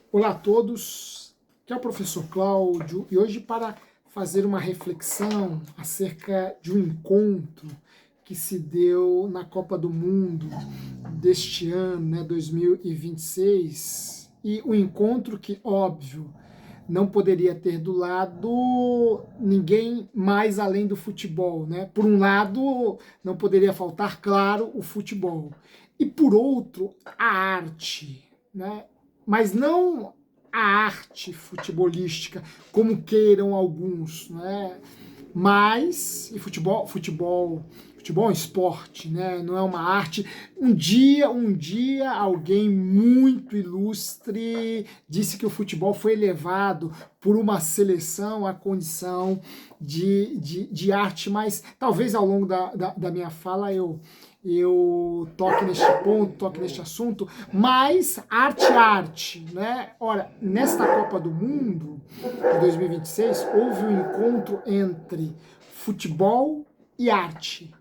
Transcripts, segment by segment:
Olá a todos, aqui é o professor Cláudio e hoje para fazer uma reflexão acerca de um encontro que se deu na Copa do Mundo deste ano, né, 2026, e um encontro que, óbvio, não poderia ter do lado ninguém mais além do futebol, né? Por um lado, não poderia faltar, claro, o futebol, e por outro, a arte, né? Mas não a arte futebolística, como queiram alguns, né? Mas, e futebol é um esporte, né? Não é uma arte. Um dia, alguém muito ilustre disse que o futebol foi elevado por uma seleção à condição de arte, mas talvez ao longo da minha fala eu toque neste ponto, toque neste assunto, mas arte, né? Ora, nesta Copa do Mundo de 2026, houve um encontro entre futebol e arte.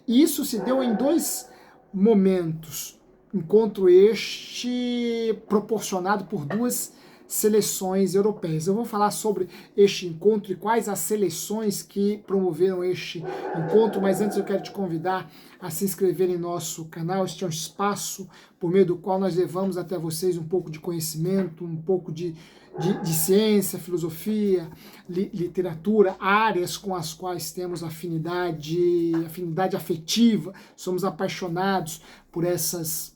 E isso se deu em dois momentos. Encontro este proporcionado por duas seleções europeias. Eu vou falar sobre este encontro e quais as seleções que promoveram este encontro, mas antes eu quero te convidar a se inscrever em nosso canal. Este é um espaço por meio do qual nós levamos até vocês um pouco de conhecimento, um pouco de ciência, filosofia, literatura, áreas com as quais temos afinidade afetiva, somos apaixonados por essas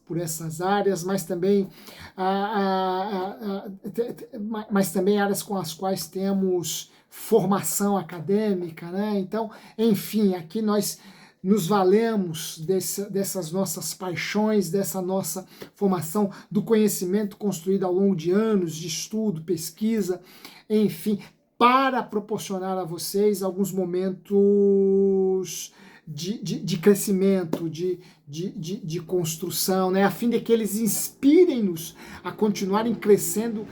áreas, mas também áreas com as quais temos formação acadêmica, né? Então, enfim, aqui nós nos valemos dessas nossas paixões, dessa nossa formação, do conhecimento construído ao longo de anos de estudo, pesquisa, enfim, para proporcionar a vocês alguns momentos de crescimento, de construção, né? A fim de que eles inspirem-nos a continuarem crescendo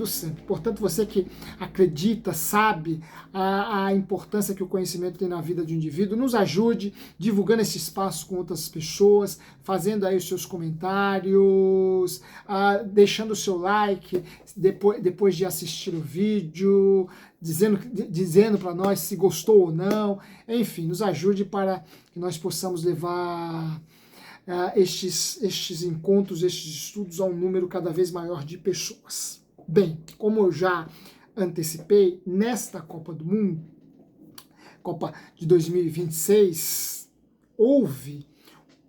sempre. Portanto, você que acredita, sabe a importância que o conhecimento tem na vida de um indivíduo, nos ajude divulgando esse espaço com outras pessoas, fazendo aí os seus comentários, deixando o seu like depois de assistir o vídeo, dizendo para nós se gostou ou não, enfim, nos ajude para que nós possamos levar estes encontros, estes estudos a um número cada vez maior de pessoas. Bem, como eu já antecipei, nesta Copa do Mundo, Copa de 2026, houve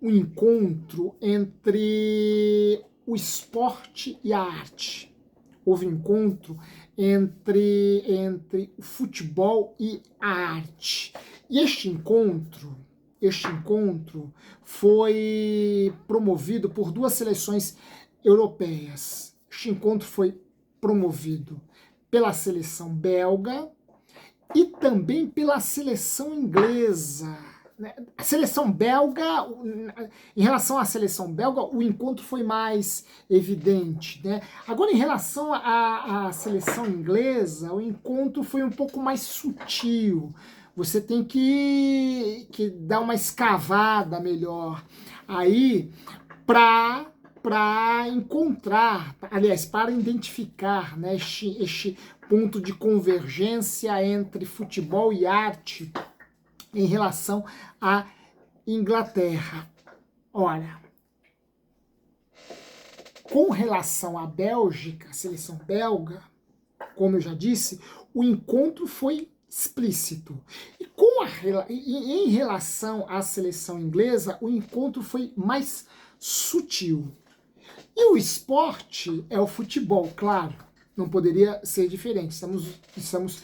um encontro entre o esporte e a arte. Houve um encontro entre o futebol e a arte. E este encontro foi promovido por duas seleções europeias. Este encontro foi promovido pela seleção belga e também pela seleção inglesa. A seleção belga, em relação à seleção belga, o encontro foi mais evidente, né? Agora, em relação à seleção inglesa, o encontro foi um pouco mais sutil. Você tem que dar uma escavada melhor aí para encontrar, aliás, para identificar, né, este ponto de convergência entre futebol e arte em relação à Inglaterra. Ora, com relação à Bélgica, a seleção belga, como eu já disse, o encontro foi explícito. E em relação à seleção inglesa, o encontro foi mais sutil. E o esporte é o futebol, claro, não poderia ser diferente. Estamos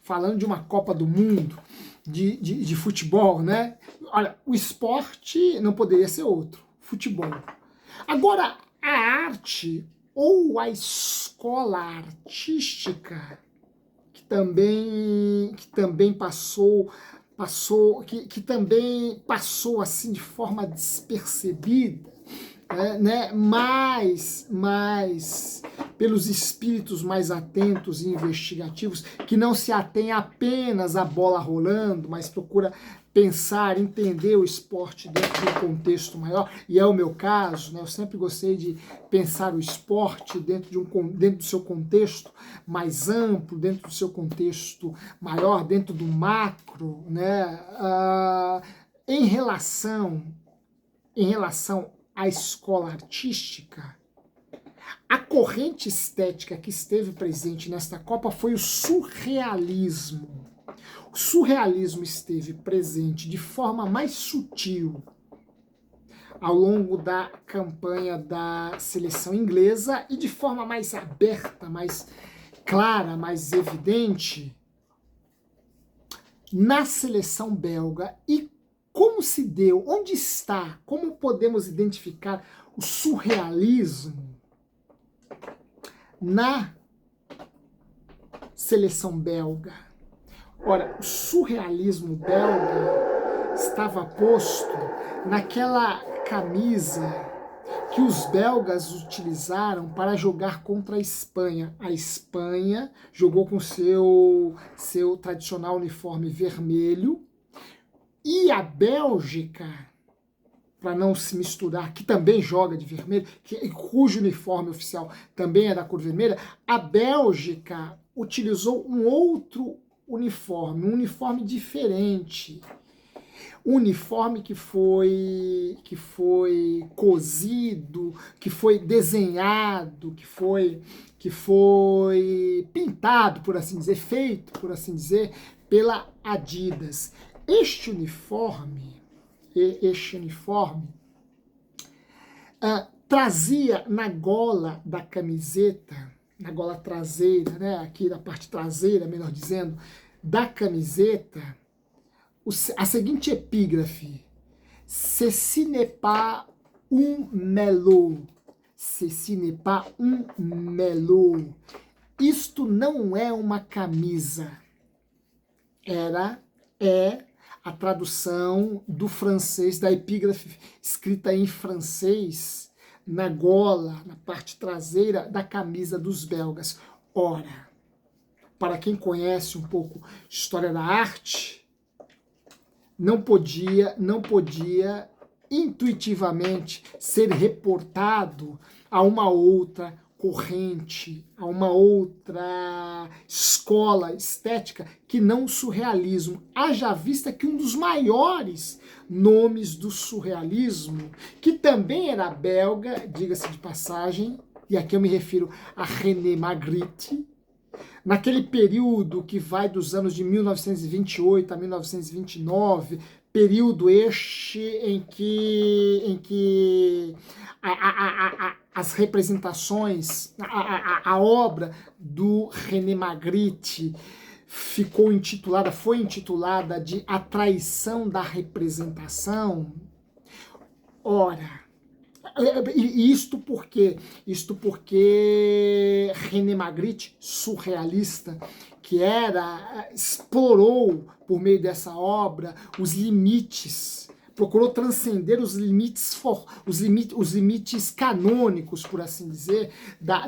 falando de uma Copa do Mundo de futebol, né? Olha, o esporte não poderia ser outro, futebol. Agora, a arte ou a escola artística, que também passou assim de forma despercebida, né? Mas pelos espíritos mais atentos e investigativos, que não se atém apenas à bola rolando, mas procura pensar, entender o esporte dentro de um contexto maior, e é o meu caso, né? Eu sempre gostei de pensar o esporte dentro do seu contexto mais amplo, dentro do seu contexto maior, dentro do macro, né? Em relação à escola artística, a corrente estética que esteve presente nesta Copa foi o surrealismo. O surrealismo esteve presente de forma mais sutil ao longo da campanha da seleção inglesa e de forma mais aberta, mais clara, mais evidente na seleção belga. E como se deu, onde está, como podemos identificar o surrealismo na seleção belga? Ora, o surrealismo belga estava posto naquela camisa que os belgas utilizaram para jogar contra a Espanha. A Espanha jogou com seu tradicional uniforme vermelho e a Bélgica, para não se misturar, que também joga de vermelho, cujo uniforme oficial também é da cor vermelha, a Bélgica utilizou um outro uniforme, um uniforme diferente, um uniforme que foi cozido, que foi desenhado, que foi pintado, por assim dizer, feito, por assim dizer, pela Adidas. Este uniforme trazia na gola da camiseta, na gola traseira, né, aqui na parte traseira, melhor dizendo, da camiseta, a seguinte epígrafe: Ceci n'est pas un melot. Ceci n'est pas un melot. Isto não é uma camisa. É a tradução do francês, da epígrafe escrita em francês, na gola, na parte traseira da camisa dos belgas. Ora, para quem conhece um pouco história da arte, não podia intuitivamente ser reportado a uma outra corrente, a uma outra escola estética que não o surrealismo. Haja vista que um dos maiores nomes do surrealismo, que também era belga, diga-se de passagem, e aqui eu me refiro a René Magritte, naquele período que vai dos anos de 1928 a 1929, período este em que as representações, a obra do René Magritte foi intitulada de A Traição da Representação. Ora, isto porque René Magritte, surrealista, que explorou por meio dessa obra os limites, procurou transcender os limites canônicos, por assim dizer, da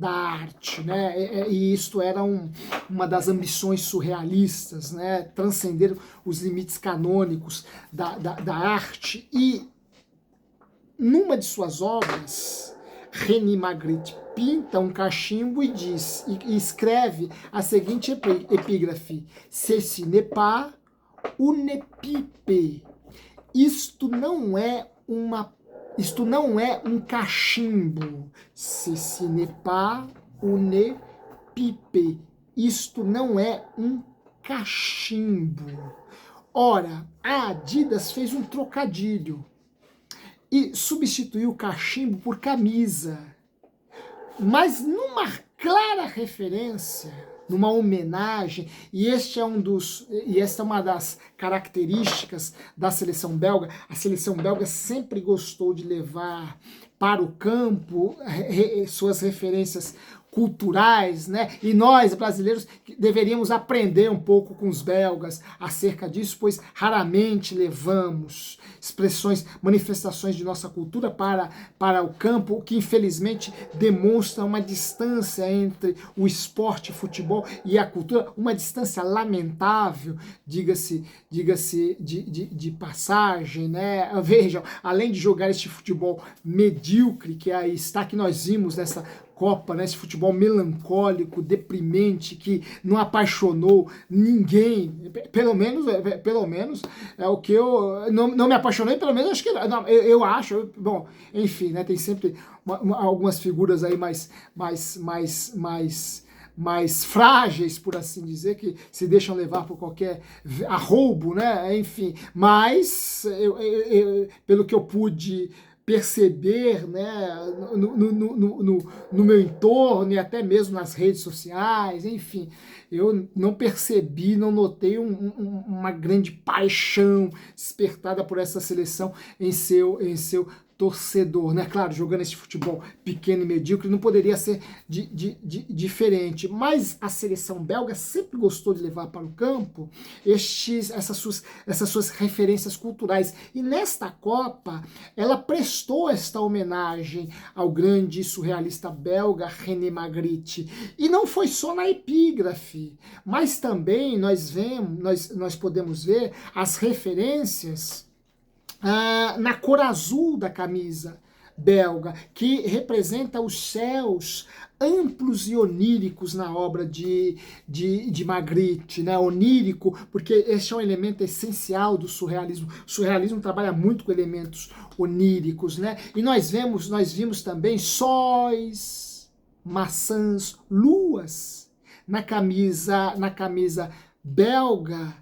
arte, né? E isto era uma das ambições surrealistas, né? Transcender os limites canônicos da arte. E numa de suas obras, René Magritte pinta um cachimbo e escreve a seguinte epígrafe: Ceci n'est pas une pipe. Isto não é um cachimbo. Ceci n'est pas une pipe. Isto não é um cachimbo. Ora, a Adidas fez um trocadilho e substituiu o cachimbo por camisa, mas numa clara referência, numa homenagem, e esta é uma das características da seleção belga. A seleção belga sempre gostou de levar para o campo suas referências culturais, né? E nós, brasileiros, deveríamos aprender um pouco com os belgas acerca disso, pois raramente levamos expressões, manifestações de nossa cultura para o campo, o que infelizmente demonstra uma distância entre o esporte, futebol e a cultura, uma distância lamentável, diga-se de passagem, né? Vejam, além de jogar este futebol medíocre que aí está, que nós vimos nessa Copa, né, esse futebol melancólico, deprimente, que não apaixonou ninguém, pelo menos é o que eu não me apaixonei, pelo menos acho que não, eu acho, bom, enfim, né, tem sempre algumas figuras aí mais frágeis, por assim dizer, que se deixam levar por qualquer arroubo, né, enfim, mas pelo que eu pude perceber, né, no meu entorno e até mesmo nas redes sociais, enfim, eu não percebi, não notei uma grande paixão despertada por essa seleção em seu torcedor, né? Claro, jogando esse futebol pequeno e medíocre não poderia ser diferente, mas a seleção belga sempre gostou de levar para o campo essas suas referências culturais, e nesta Copa ela prestou esta homenagem ao grande surrealista belga René Magritte, e não foi só na epígrafe, mas também nós podemos ver as referências na cor azul da camisa belga, que representa os céus amplos e oníricos na obra de Magritte, né? Onírico, porque esse é um elemento essencial do surrealismo. O surrealismo trabalha muito com elementos oníricos, né? E nós vimos também sóis, maçãs, luas na camisa belga,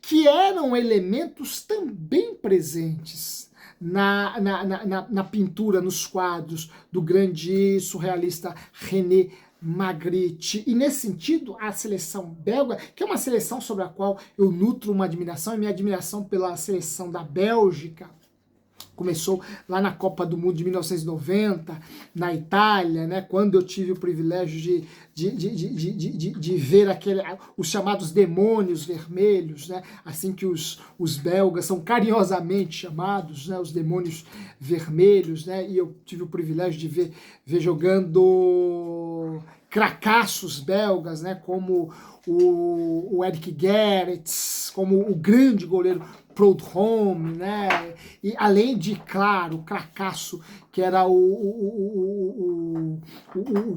que eram elementos também presentes na pintura, nos quadros do grande surrealista René Magritte. E nesse sentido, a seleção belga, que é uma seleção sobre a qual eu nutro uma admiração, e minha admiração pela seleção da Bélgica começou lá na Copa do Mundo de 1990, na Itália, né, quando eu tive o privilégio de ver os chamados demônios vermelhos, né, assim que os belgas são carinhosamente chamados, né, os demônios vermelhos, né, e eu tive o privilégio de ver jogando cracassos belgas, né, como o Eric Gerrits, como o grande goleiro Prudhomme, né? E além de, claro, o cracasso, que era o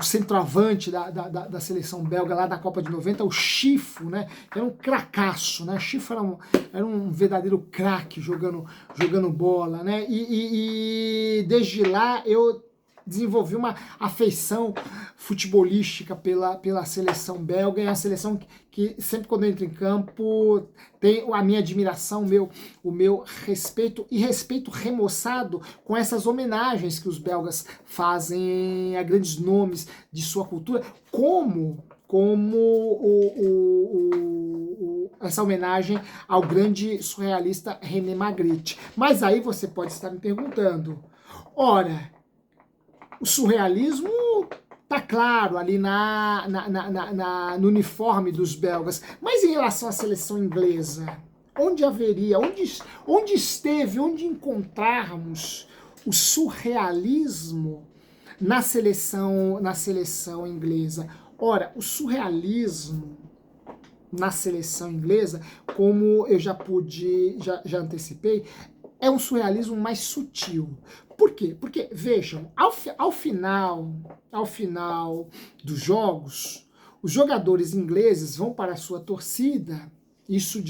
centroavante da seleção belga lá da Copa de 90, o Chifo, né? Que era um cracasso, né? Chifo era um verdadeiro craque jogando bola, né? E desde lá eu desenvolvi uma afeição futebolística pela seleção belga, e é uma seleção que sempre quando eu entro em campo tem a minha admiração, o meu respeito, e respeito remoçado com essas homenagens que os belgas fazem a grandes nomes de sua cultura, como essa homenagem ao grande surrealista René Magritte. Mas aí você pode estar me perguntando, ora, o surrealismo tá claro ali no uniforme dos belgas, mas em relação à seleção inglesa, onde encontrarmos o surrealismo na seleção inglesa? Ora, o surrealismo na seleção inglesa, como eu já antecipei, é um surrealismo mais sutil. Por quê? Porque, vejam, ao final dos jogos, os jogadores ingleses vão para a sua torcida, isso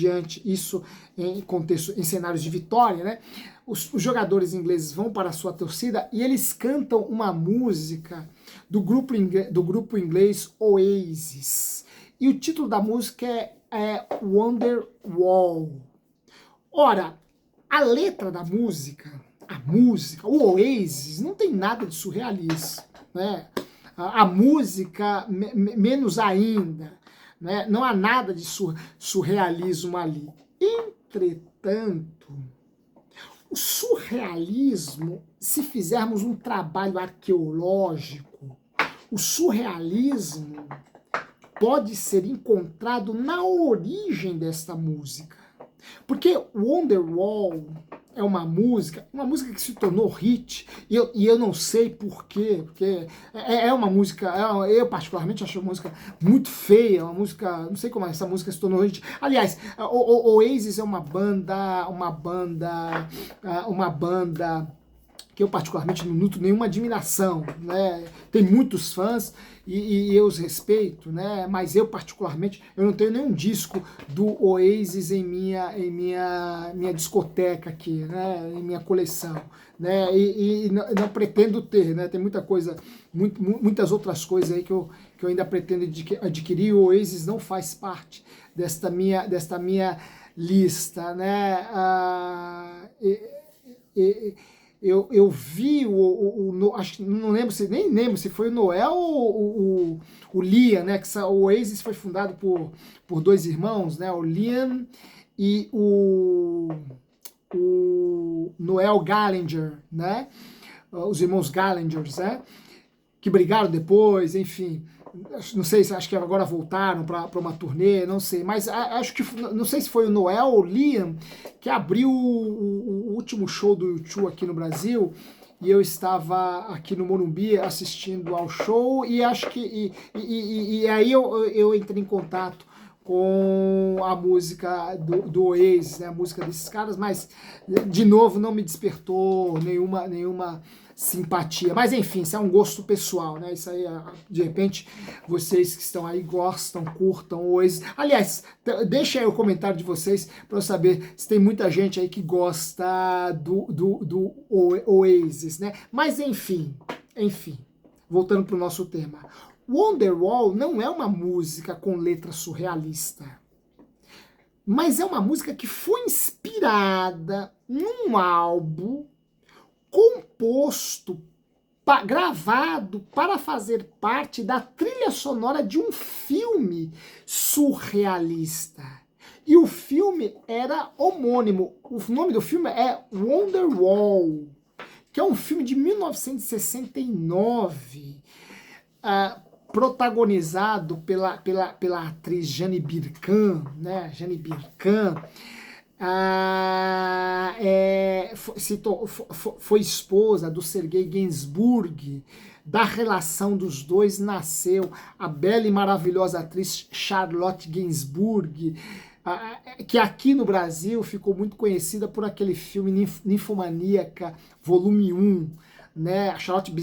em cenários de vitória, né? Os jogadores ingleses vão para a sua torcida e eles cantam uma música do grupo inglês Oasis. E o título da música é Wonderwall. Ora, a letra da música, o Oasis, não tem nada de surrealista, né? A música, menos ainda, né? Não há nada de surrealismo ali. Entretanto, o surrealismo, se fizermos um trabalho arqueológico, o surrealismo pode ser encontrado na origem desta música. Porque Wonderwall é uma música que se tornou hit, e eu não sei por quê, porque é uma música, eu particularmente acho uma música muito feia, uma música, não sei como essa música se tornou hit. Aliás, o Oasis é uma banda que eu particularmente não nutro nenhuma admiração, né? Tem muitos fãs e eu os respeito, né? Mas eu particularmente, eu não tenho nenhum disco do Oasis em minha discoteca aqui, né? Em minha coleção, né? E não pretendo ter, né? Tem muita coisa, muitas outras coisas aí que eu ainda pretendo adquirir. O Oasis não faz parte desta minha lista, né? Eu vi acho, nem lembro se foi o Noel ou o Liam, né? Que o Oasis foi fundado por dois irmãos, né? O Liam e o Noel Gallagher, né? Os irmãos Gallaghers, né? Que brigaram depois, enfim. Não sei se acho que agora voltaram para uma turnê, não sei, mas acho que não sei se foi o Noel ou o Liam que abriu o último show do U2 aqui no Brasil, e eu estava aqui no Morumbi assistindo ao show, e acho que e aí eu entrei em contato com a música do Oasis, né, a música desses caras, mas de novo não me despertou nenhuma simpatia. Mas enfim, isso é um gosto pessoal, né? Isso aí, de repente, vocês que estão aí gostam, curtam o Oasis. Aliás, deixa aí o comentário de vocês para eu saber se tem muita gente aí que gosta do Oasis, né? Mas enfim, voltando para o nosso tema. Wonderwall não é uma música com letra surrealista, mas é uma música que foi inspirada num álbum composto, gravado para fazer parte da trilha sonora de um filme surrealista. E o filme era homônimo. O nome do filme é Wonderwall, que é um filme de 1969, protagonizado pela atriz Jane Birkin, né? Jane Birkin. Foi esposa do Sergei Gainsbourg. Da relação dos dois nasceu a bela e maravilhosa atriz Charlotte Gainsbourg, que aqui no Brasil ficou muito conhecida por aquele filme Ninfomaníaca, volume 1, né? A Charlotte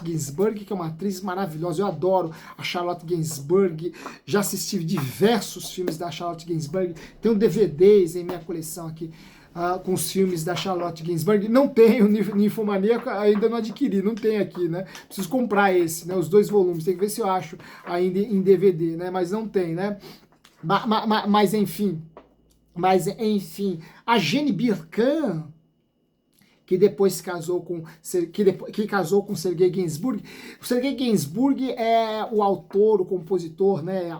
Gainsbourg, que é uma atriz maravilhosa, eu adoro a Charlotte Gainsbourg, já assisti diversos filmes da Charlotte Gainsbourg, tenho DVDs em minha coleção aqui, com os filmes da Charlotte Gainsbourg. Não tenho Ninfomaníaca, ainda não adquiri, não tem aqui, né? Preciso comprar esse, né? Os 2 volumes, tem que ver se eu acho ainda em DVD, né? Mas não tem, né? Mas enfim, a Jane Birkin, que depois casou com Sergei Gainsbourg. O Sergei Gainsbourg é o autor, o compositor, né,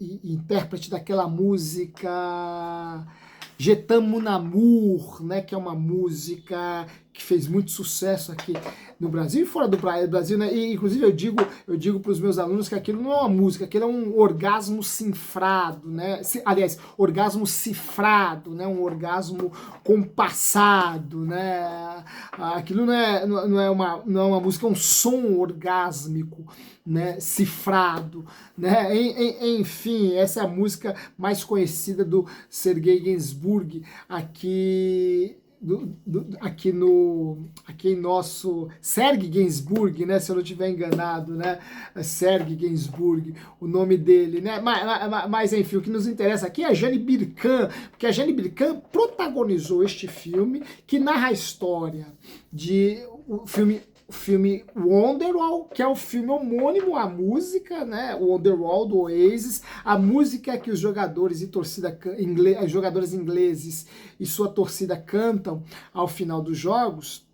e intérprete daquela música Je t'aime mon amour, né, que é uma música que fez muito sucesso aqui no Brasil e fora do Brasil, né? E inclusive eu digo para os meus alunos que aquilo não é uma música, aquilo é um orgasmo cifrado, né? Aliás, orgasmo cifrado, né? Um orgasmo compassado, né? Aquilo não é uma música, é um som orgásmico, né? Cifrado, né? Enfim, essa é a música mais conhecida do Sergei Gainsbourg aqui em nosso Sergei Gainsbourg, né, se eu não estiver enganado, né, Sergei Gainsbourg, o nome dele, né, mas enfim, o que nos interessa aqui é a Jane Birkin, porque a Jane Birkin protagonizou este filme que narra a história de o filme Wonderwall, que é o filme homônimo à música, né, Wonderwall do Oasis, a música que os jogadores e jogadores ingleses e sua torcida cantam ao final dos jogos.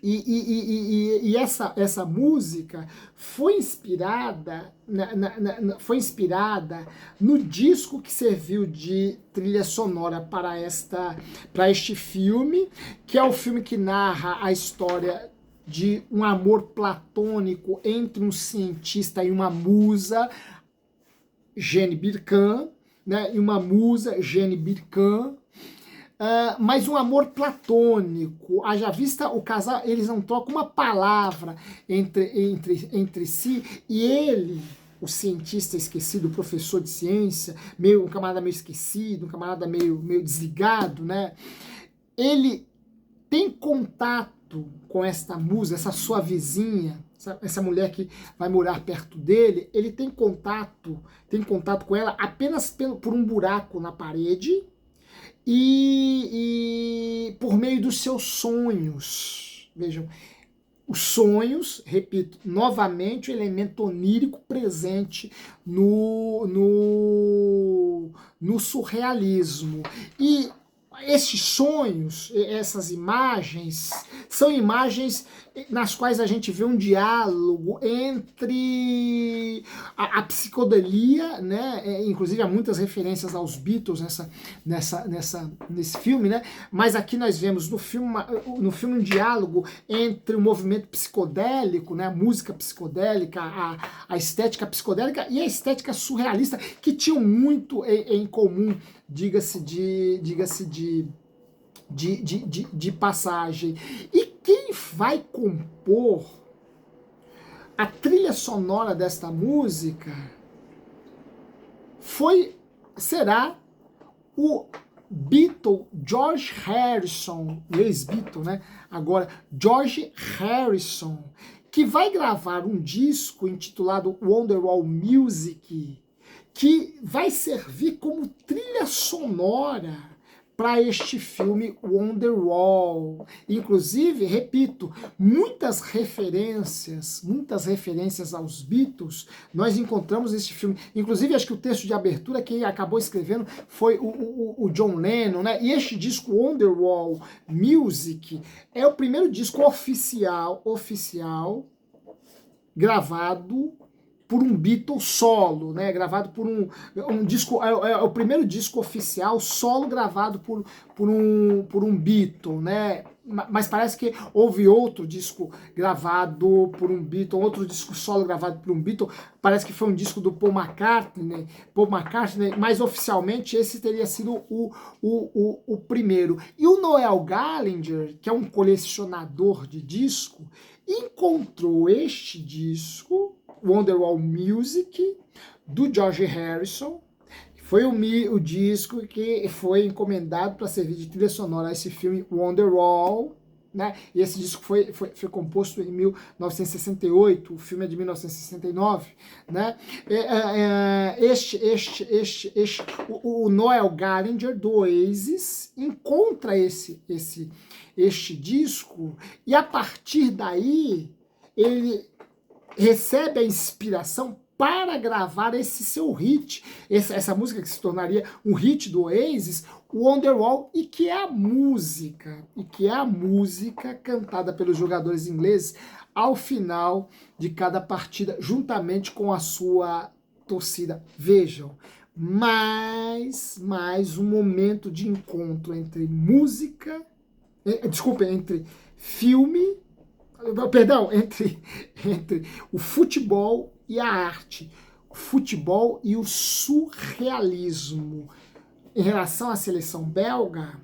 E essa música foi inspirada no disco que serviu de trilha sonora para este filme, que é o filme que narra a história de um amor platônico entre um cientista e uma musa, Jane Birkin, né, e uma musa, Jane Birkin, mas um amor platônico. Haja vista o casal, eles não trocam uma palavra entre si, e ele, o cientista esquecido, o professor de ciência, um camarada meio esquecido, um camarada meio desligado, né? Ele tem contato com esta musa, essa sua vizinha, essa mulher que vai morar perto dele, ele tem contato com ela apenas por um buraco na parede e por meio dos seus sonhos. Vejam, os sonhos, repito, novamente o elemento onírico presente no surrealismo. E esses sonhos, essas imagens, são imagens nas quais a gente vê um diálogo entre a psicodelia, né? Inclusive há muitas referências aos Beatles nesse filme, né? Mas aqui nós vemos no filme um diálogo entre o movimento psicodélico, né? A música psicodélica, a estética psicodélica e a estética surrealista, que tinham muito em comum, diga-se de passagem. E quem vai compor a trilha sonora desta música será o Beatle George Harrison, ex-Beatle, né? Agora George Harrison, que vai gravar um disco intitulado Wonderwall Music, que vai servir como trilha sonora para este filme Wonderwall. Inclusive, repito, muitas referências aos Beatles nós encontramos nesse filme. Inclusive, acho que o texto de abertura quem acabou escrevendo foi o John Lennon, né? E este disco Wonderwall Music é o primeiro disco oficial gravado por um Beatle solo, né? Gravado por um disco, é o primeiro disco oficial solo gravado por um Beatle, né? Mas parece que houve outro disco gravado por um Beatle, outro disco solo gravado por um Beatle, parece que foi um disco do Paul McCartney, mas oficialmente esse teria sido o primeiro. E o Noel Gallagher, que é um colecionador de disco, encontrou este disco, Wonderwall Music, do George Harrison. Foi o disco que foi encomendado para servir de trilha sonora a esse filme Wonderwall, né? E esse disco foi composto em 1968, o filme é de 1969, né? O Noel Gallagher do Oasis encontra este disco e a partir daí ele recebe a inspiração para gravar esse seu hit, essa música que se tornaria um hit do Oasis, Wonderwall, e que é a música cantada pelos jogadores ingleses ao final de cada partida, juntamente com a sua torcida. Vejam, mais um momento de encontro entre música, entre filme, perdão, entre o futebol e a arte, o futebol e o surrealismo. Em relação à seleção belga,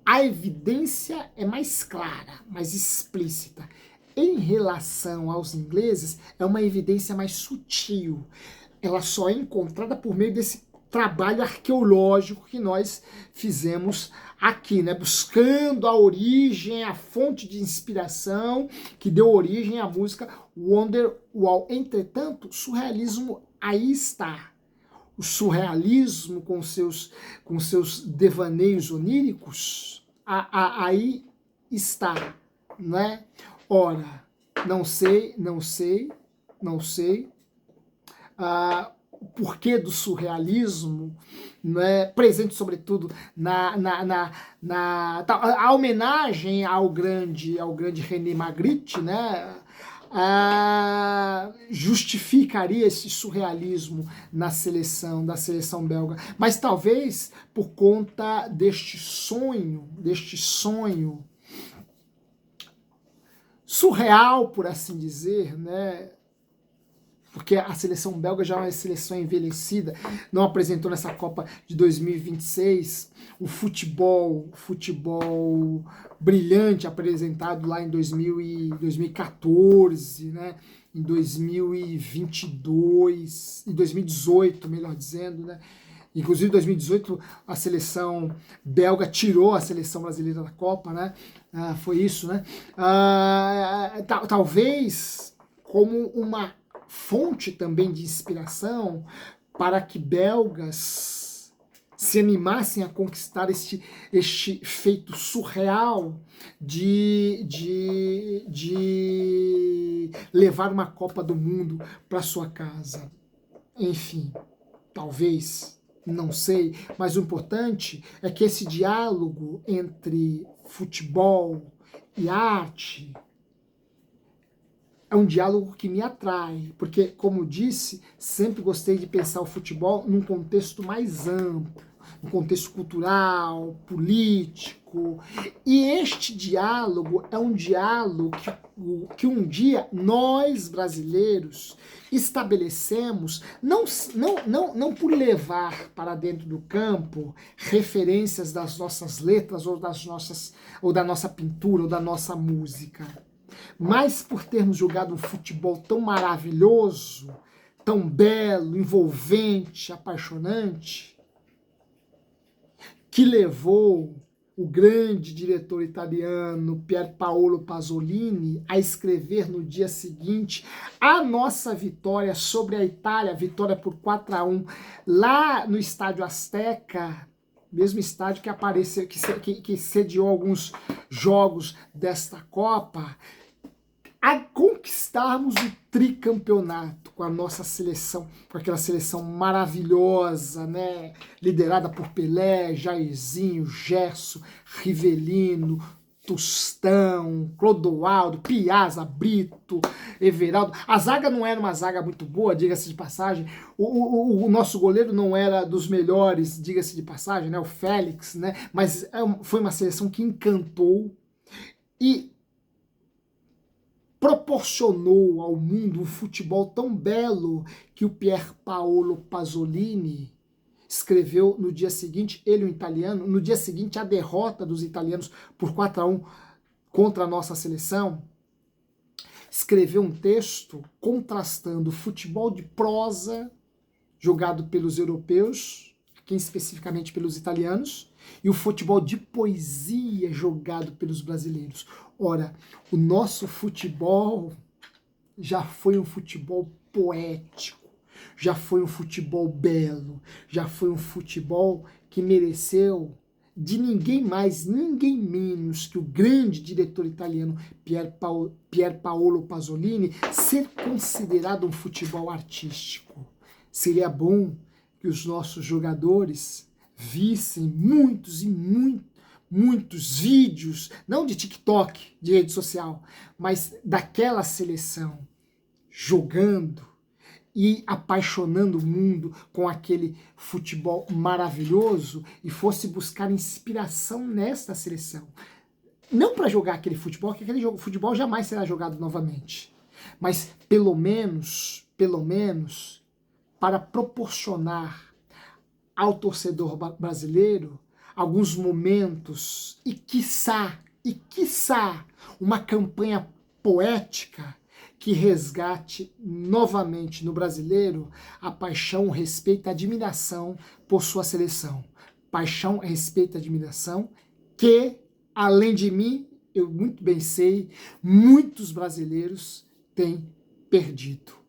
a evidência é mais clara, mais explícita. Em relação aos ingleses, é uma evidência mais sutil. Ela só é encontrada por meio desse trabalho arqueológico que nós fizemos aqui, né? Buscando a origem, a fonte de inspiração que deu origem à música Wonderwall. Entretanto, o surrealismo aí está. O surrealismo com seus devaneios oníricos, aí está, né? Ora, não sei o porquê do surrealismo, né, presente sobretudo a homenagem ao grande René Magritte, né, justificaria esse surrealismo da seleção belga, mas talvez por conta deste sonho surreal, por assim dizer, né? Porque a seleção belga já é uma seleção envelhecida, não apresentou nessa Copa de 2026 o futebol brilhante apresentado lá em 2014, né? Em 2022, em 2018, melhor dizendo, né? Inclusive, em 2018, a seleção belga tirou a seleção brasileira da Copa, né? Foi isso, né? Talvez como uma fonte também de inspiração para que belgas se animassem a conquistar este feito surreal de levar uma Copa do Mundo para sua casa. Enfim, talvez, não sei, mas o importante é que esse diálogo entre futebol e arte é um diálogo que me atrai, porque, como disse, sempre gostei de pensar o futebol num contexto mais amplo, num contexto cultural, político, e este diálogo é um diálogo que um dia nós, brasileiros, estabelecemos, não por levar para dentro do campo referências das nossas letras ou da nossa pintura ou da nossa música, mas por termos jogado um futebol tão maravilhoso, tão belo, envolvente, apaixonante, que levou o grande diretor italiano Pier Paolo Pasolini a escrever no dia seguinte a nossa vitória sobre a Itália, vitória por 4-1, lá no Estádio Azteca, mesmo estádio que apareceu, que sediou alguns jogos desta Copa, a conquistarmos o tricampeonato com a nossa seleção, com aquela seleção maravilhosa, né? Liderada por Pelé, Jairzinho, Gerson, Rivelino, Tostão, Clodoaldo, Piazza, Brito, Everaldo. A zaga não era uma zaga muito boa, diga-se de passagem. O nosso goleiro não era dos melhores, diga-se de passagem, né? O Félix, né? Mas foi uma seleção que encantou e proporcionou ao mundo um futebol tão belo que o Pier Paolo Pasolini escreveu no dia seguinte, ele, um italiano, no dia seguinte a derrota dos italianos por 4-1 contra a nossa seleção, escreveu um texto contrastando o futebol de prosa jogado pelos europeus, aqui especificamente pelos italianos, e o futebol de poesia jogado pelos brasileiros. Ora, o nosso futebol já foi um futebol poético, já foi um futebol belo, já foi um futebol que mereceu de ninguém mais, ninguém menos que o grande diretor italiano Pier Paolo Pasolini ser considerado um futebol artístico. Seria bom que os nossos jogadores vissem muitos vídeos, não de TikTok, de rede social, mas daquela seleção jogando e apaixonando o mundo com aquele futebol maravilhoso e fosse buscar inspiração nesta seleção. Não para jogar aquele futebol, porque aquele futebol jamais será jogado novamente, mas pelo menos, para proporcionar ao torcedor brasileiro alguns momentos e quiçá, uma campanha poética que resgate novamente no brasileiro a paixão, o respeito, a admiração por sua seleção. Paixão, respeito, admiração que, além de mim, eu muito bem sei, muitos brasileiros têm perdido.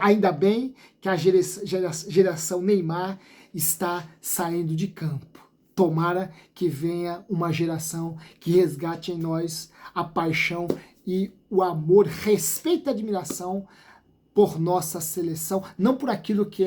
Ainda bem que a geração Neymar está saindo de campo. Tomara que venha uma geração que resgate em nós a paixão e o amor, respeito e admiração por nossa seleção, não por aquilo que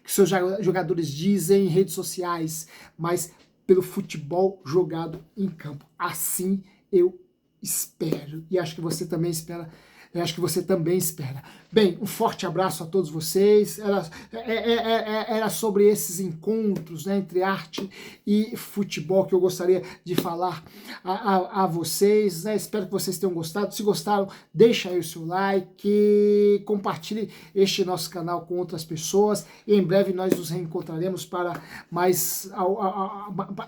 seus jogadores dizem em redes sociais, mas pelo futebol jogado em campo. Assim eu espero, e acho que você também espera Eu acho que você também espera. Bem, um forte abraço a todos vocês. Era sobre esses encontros, né, entre arte e futebol que eu gostaria de falar a vocês, né? Espero que vocês tenham gostado. Se gostaram, deixa aí o seu like, compartilhe este nosso canal com outras pessoas. E em breve nós nos reencontraremos para mais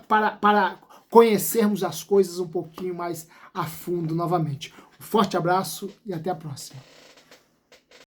para conhecermos as coisas um pouquinho mais a fundo novamente. Um forte abraço e até a próxima.